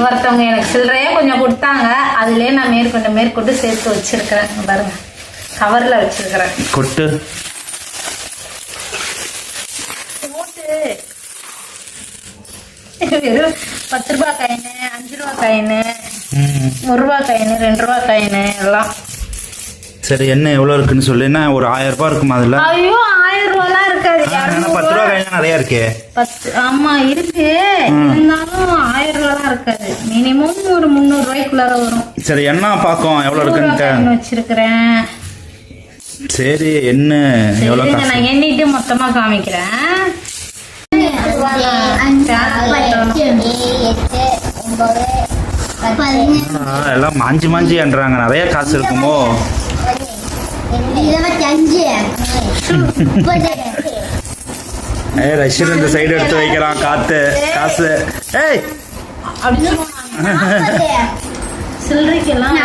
ஒருத்தவங்க எனக்கு சில்லறையே கொஞ்சம் கொடுத்தாங்க, அதுலயே நான் மேற்கொண்டு சேர்த்து வச்சிருக்கிறேன். பாருங்க, கவர்ல வச்சிருக்கிறேன். கொட்டு வெறும் 10 ரூபாய் காயின், 5 ரூபாய் காயின், 1 ரூபாய் காயின், 2 ரூபாய் காயின் எல்லாம். சரி, என்ன எவ்வளவு இருக்குன்னு சொல்லுன்னா ஒரு 1000 ரூபாய் இருக்குமா அதுல? ஐயோ, 1000 ரூபாய்லாம் இருக்காது. 10 ரூபாய் காயின் நிறைய இருக்கே. 10 ஆமா இருக்கு, இருந்தாலும் 1000 ரூபாய்லாம் இருக்காது. மினிமம் ஒரு 300 ரூபாய்க்குள்ளார வரும். சரி, என்ன பாக்கும் எவ்வளவு இருக்குன்னு வச்சிருக்கிறேன். சரி, என்ன எவ்வளவு? நான் எண்ணிட்டு மொத்தமா காமிக்கிறேன். எல்லாம் மாஞ்சி என்றாங்க, நிறைய காசு இருக்குமோ? ரஷ்யன் இந்த சைடு எடுத்து வைக்கிறான். காசு. சில்லறைக்கெல்லாம்